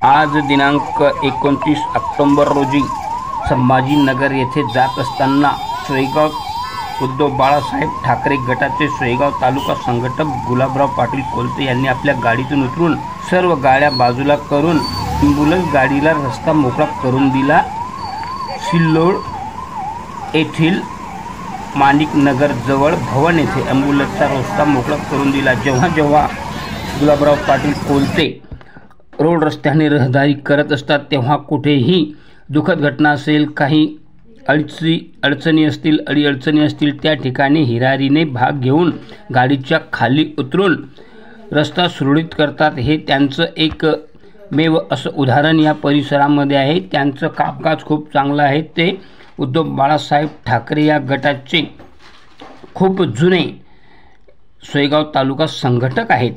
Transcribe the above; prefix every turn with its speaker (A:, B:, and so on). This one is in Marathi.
A: आज दिनांक 29 ऑक्टोबर रोजी संभाजीनगर येथे जात असताना सोयगाव उद्धव बाळासाहेब ठाकरे गटाचे सोयगाव तालुका संघटक गुलाबराव पाटील कोलते यांनी आपल्या गाडीतून उतरून सर्व गाड्या बाजूला करून ॲम्ब्युलन्स गाडीला रस्ता मोकळा करून दिला। सिल्लोड येथील माणिकनगर जवळ भवन येथे ॲम्ब्युलन्सचा रस्ता मोकळा करून दिला। जेव्हा गुलाबराव पाटील कोलते रोड रस्त्याने रहदारी करत असतात तेव्हा कुठेही दुःखद घटना असेल, काही अडचणी असतील त्या ठिकाणी हिरारीने भाग घेऊन गाडीच्या खाली उतरून रस्ता सुरळीत करतात। हे त्यांचं एकमेव असं उदाहरण या परिसरामध्ये आहे। त्यांचं कामकाज खूप चांगलं आहे। ते उद्धव बाळासाहेब ठाकरे या गटाचे खूप जुने सोयगाव तालुका संघटक आहेत।